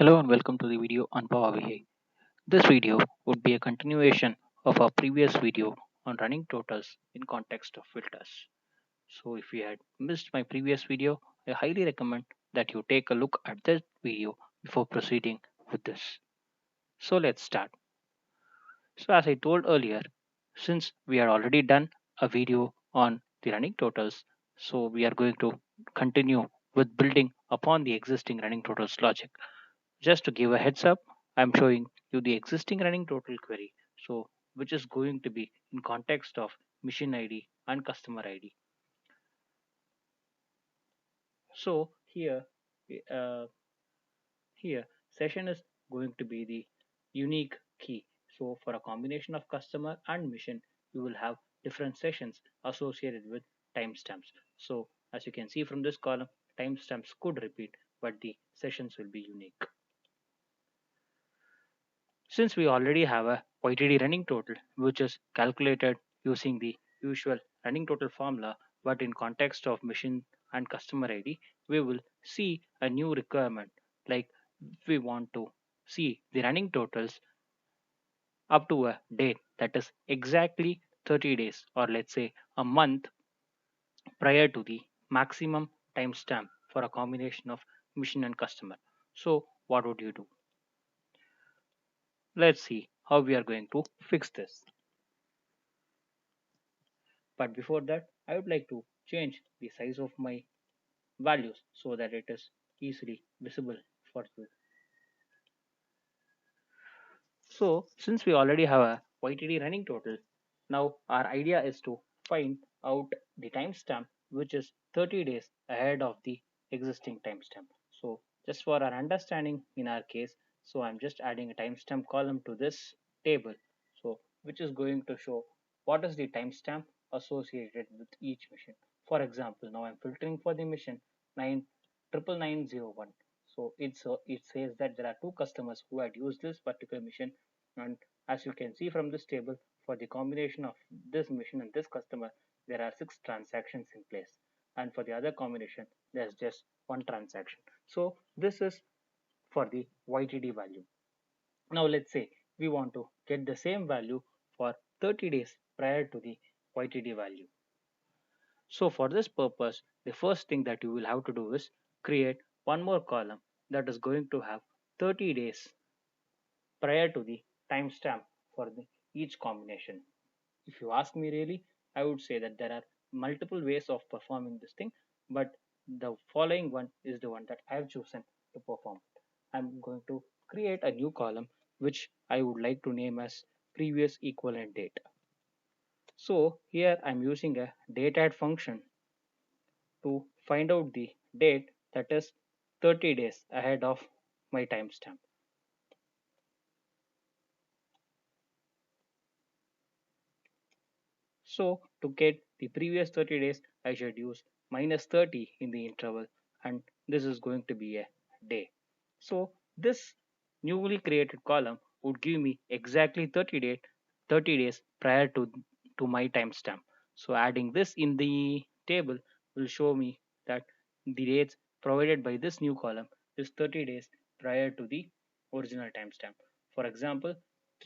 Hello and welcome to the video on Power BI. This video would be a continuation of our previous video on running totals in context of filters. So if you had missed my previous video, I highly recommend that you take a look at this video before proceeding with this. So let's start. So as I told earlier, since we are already done a video on the running totals, so we are going to continue with building upon the existing running totals logic. Just to give a heads up, I'm showing you the existing running total query, so which is going to be in context of machine ID and customer ID. So uh, here session is going to be the unique key. So for a combination of customer and mission, you will have different sessions associated with timestamps. So as you can see from this column, timestamps could repeat, but the sessions will be unique. Since we already have a YTD running total, which is calculated using the usual running total formula, but in context of machine and customer ID, we will see a new requirement like we want to see the running totals up to a date that is exactly 30 days or let's say a month prior to the maximum timestamp for a combination of machine and customer. So what would you do? Let's see how we are going to fix this. But before that, I would like to change the size of my values so that it is easily visible for you. So since we already have a YTD running total, now our idea is to find out the timestamp which is 30 days ahead of the existing timestamp. So just for our understanding in our case, so I'm just adding a timestamp column to this table. So which is going to show what is the timestamp associated with each mission. For example, now I'm filtering for the mission 99901. So it says that there are two customers who had used this particular mission, and as you can see from this table, for the combination of this mission and this customer, there are 6 transactions in place, and for the other combination, there's just one transaction. So this is for the YTD value. Now let's say we want to get the same value for 30 days prior to the YTD value. So for this purpose, the first thing that you will have to do is create one more column that is going to have 30 days prior to the timestamp for each combination. If you ask me really, I would say that there are multiple ways of performing this thing, but the following one is the one that I have chosen to perform. I'm going to create a new column which I would like to name as previous equivalent date. So here I'm using a date add function to find out the date that is 30 days ahead of my timestamp. So to get the previous 30 days, I should use minus 30 in the interval, and this is going to be a day. So this newly created column would give me exactly 30 days prior to my timestamp. So adding this in the table will show me that the dates provided by this new column is 30 days prior to the original timestamp. For example,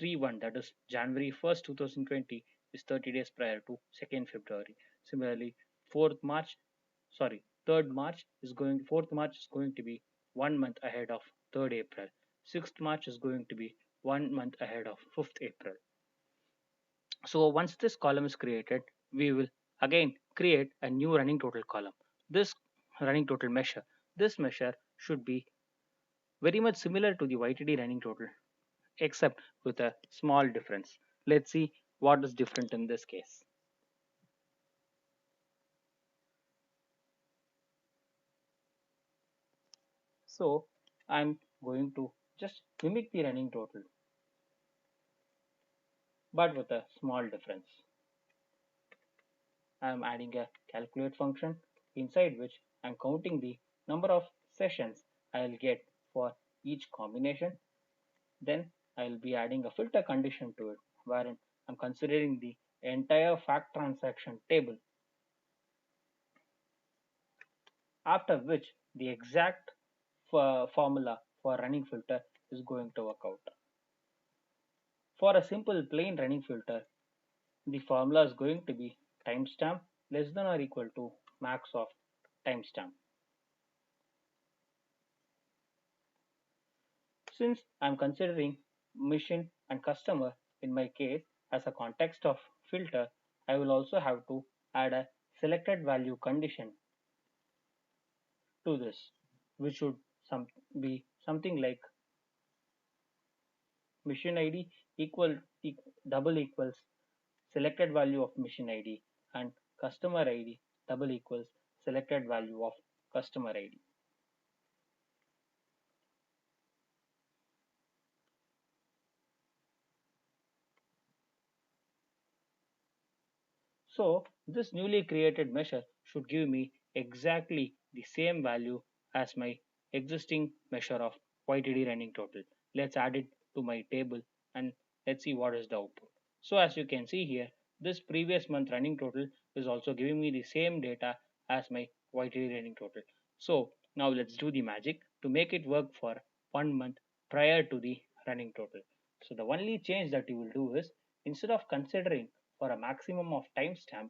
3/1, that is January 1st, 2020 is 30 days prior to 2nd February. Similarly, 4th March, sorry, 3rd March is going 4th March is going to be 1 month ahead of 3rd April. 6th March is going to be 1 month ahead of 5th April. So once this column is created, we will again create a new running total column. This running total measure, this measure should be very much similar to the YTD running total, except with a small difference. Let's see what is different in this case. So I'm going to just mimic the running total, but with a small difference. I'm adding a calculate function inside which I'm counting the number of sessions I'll get for each combination. Then I'll be adding a filter condition to it wherein I'm considering the entire fact transaction table, after which the exact formula for running filter is going to work out. For a simple plain running filter, the formula is going to be timestamp less than or equal to max of timestamp. Since I'm considering mission and customer in my case as a context of filter, I will also have to add a selected value condition to this, which should be something like mission ID equal double equals selected value of mission ID and customer ID double equals selected value of customer ID. So this newly created measure should give me exactly the same value as my existing measure of YTD running total. Let's add it to my table and let's see what is the output. So as you can see here, this previous month running total is also giving me the same data as my YTD running total. So now let's do the magic to make it work for 1 month prior to the running total. So the only change that you will do is instead of considering for a maximum of timestamp,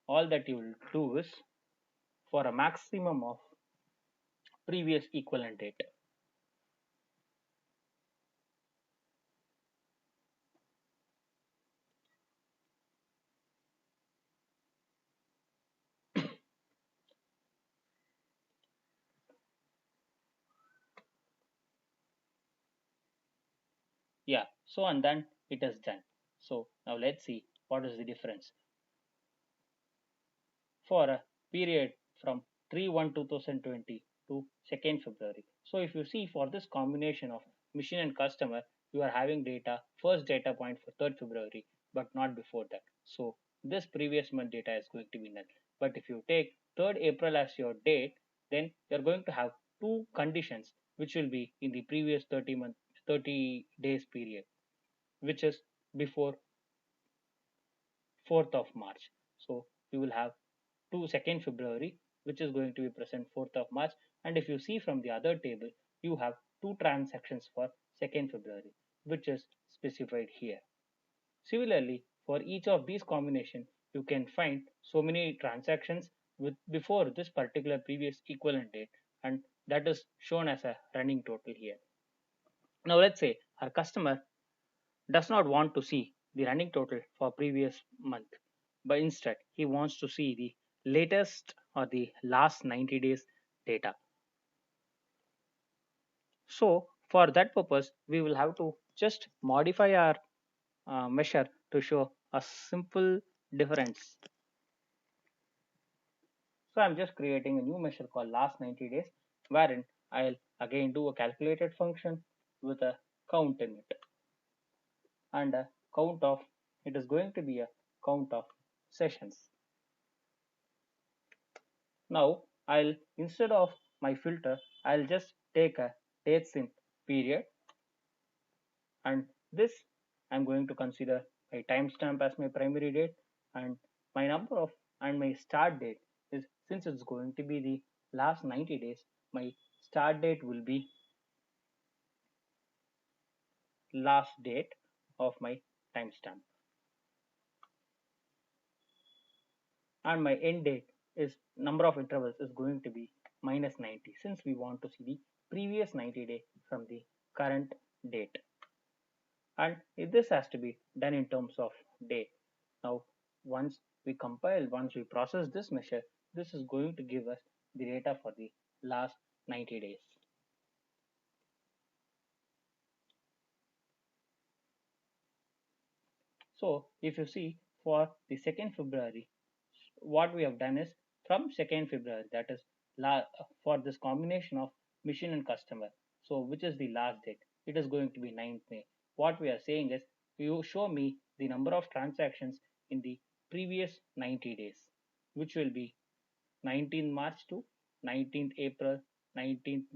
all that you will do is for a maximum of previous equivalent date. Yeah, so and then it is done. So now let's see what is the difference for a period from 3/1/2020 to 2nd February. So if you see for this combination of machine and customer, you are having data first data point for 3rd February, but not before that. So this previous month data is going to be null. But if you take 3rd April as your date, then you're going to have two conditions which will be in the previous 30 days period, which is before 4th of March. So you will have 2nd February, which is going to be present 4th of March. And if you see from the other table, you have two transactions for 2nd February, which is specified here. Similarly, for each of these combinations, you can find so many transactions with before this particular previous equivalent date, and that is shown as a running total here. Now let's say our customer does not want to see the running total for previous month, but instead he wants to see the latest or the last 90 days data. So for that purpose, we will have to just modify our measure to show a simple difference. So I'm just creating a new measure called last 90 days, wherein I'll again do a calculated function with a count in it and a count of, it is going to be a count of sessions. Now I'll instead of my filter, I'll just take a dates in period, and this I'm going to consider my timestamp as my primary date, and my number of and my start date is, since it's going to be the last 90 days, my start date will be last date of my timestamp, and my end date is number of intervals is going to be minus 90, since we want to see the previous 90 day from the current date, and this has to be done in terms of day. Now once we process this measure, this is going to give us the data for the last 90 days. So if you see for the 2nd February, what we have done is from 2nd February, that is for this combination of machine and customer, so which is the last date, it is going to be 9th May. What we are saying is, you show me the number of transactions in the previous 90 days, which will be 19th March to 19th April, 19th,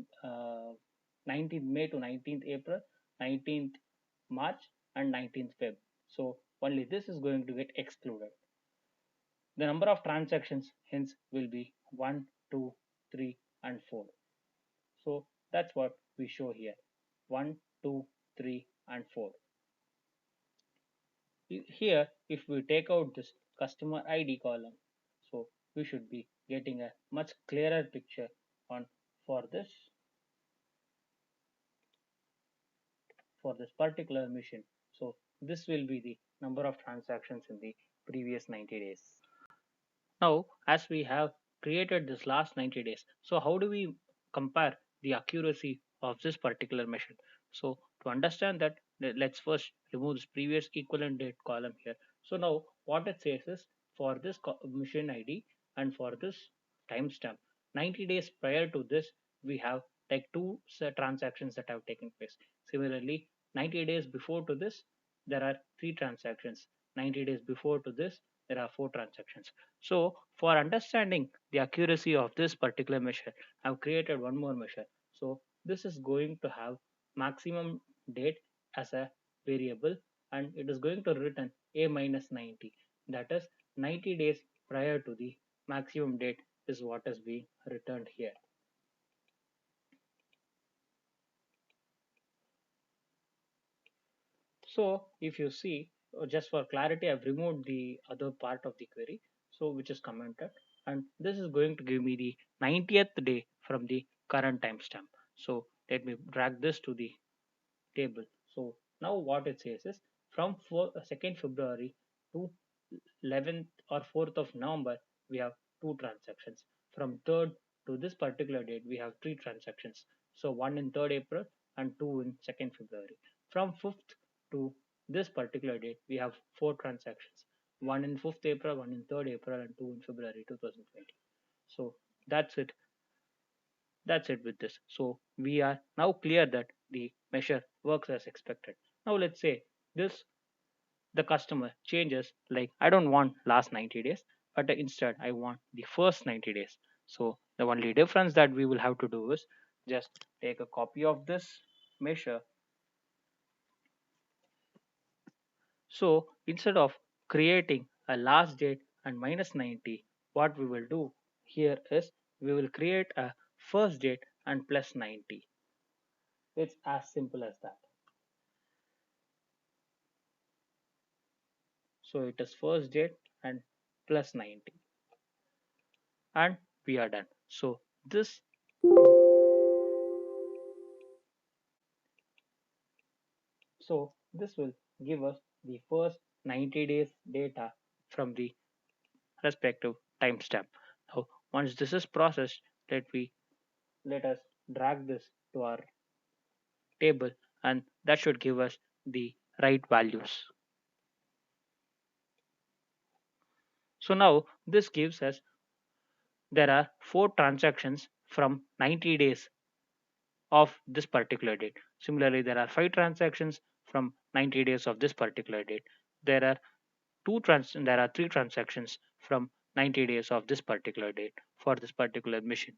19th May to 19th April, 19th March, and 19th Feb. So only this is going to get excluded. The number of transactions hence will be 1, 2, 3, and 4. So that's what we show here. 1, 2, 3, and 4. Here, if we take out this customer ID column, so we should be getting a much clearer picture on for this particular mission. So this will be the number of transactions in the previous 90 days. Now, as we have created this last 90 days, so how do we compare the accuracy of this particular mission? So to understand that, let's first remove this previous equivalent date column here. So now what it says is for this mission ID and for this timestamp, 90 days prior to this, we have like two transactions that have taken place. Similarly, 90 days before to this, there are three transactions. 90 days before to this, there are four transactions. So for understanding the accuracy of this particular measure, I've created one more measure. So this is going to have maximum date as a variable, and it is going to return a minus 90. That is 90 days prior to the maximum date is what is being returned here. So if you see, just for clarity, I've removed the other part of the query, so which is commented, and this is going to give me the 90th day from the current timestamp. So let me drag this to the table. So now what it says is from 2nd February to 11th or 4th of November, we have two transactions. From 3rd to this particular date, we have three transactions. So one in 3rd April and two in 2nd February. From 5th to this particular date, we have four transactions. One in 5th April, one in 3rd April, and two in February 2020. So that's it. That's it with this. So we are now clear that the measure works as expected. Now let's say this the customer changes, like I don't want last 90 days, but instead I want the first 90 days. So the only difference that we will have to do is just take a copy of this measure. So instead of creating a last date and minus 90, what we will do here is we will create a first date and plus 90. It's as simple as that. So it is first date and plus 90, and we are done. So this will give us the first 90 days data from the respective timestamp. Now once this is processed, let us drag this to our table, and that should give us the right values. So now this gives us there are four transactions from 90 days of this particular date. Similarly, there are five transactions from 90 days of this particular date. There are there are three transactions from 90 days of this particular date for this particular mission.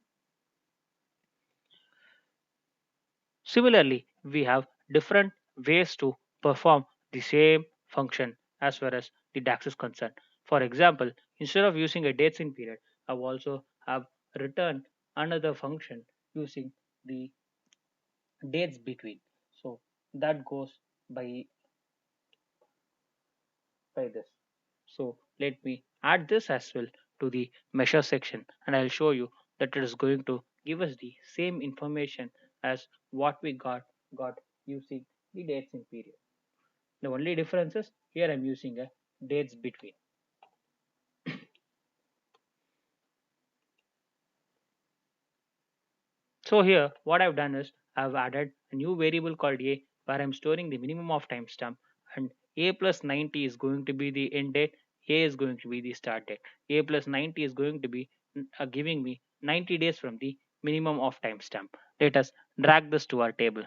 Similarly, we have different ways to perform the same function as far as the DAX is concerned. For example, instead of using a dates in period, I've also have returned another function using the dates between. So that goes by this. So let me add this as well to the measure section, and I'll show you that it is going to give us the same information as what we got using the dates in period. The only difference is here I'm using a dates between. So here what I've done is I've added a new variable called a where I'm storing the minimum of timestamp, and a plus 90 is going to be the end date, a is going to be the start date. A plus 90 is going to be giving me 90 days from the minimum of timestamp. Let us drag this to our table.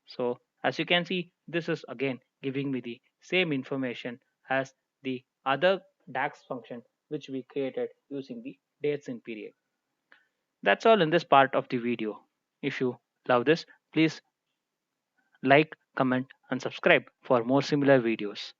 So as you can see, this is again giving me the same information as the other DAX function which we created using the dates in period. That's all in this part of the video. If you love this, please like, comment, and subscribe for more similar videos.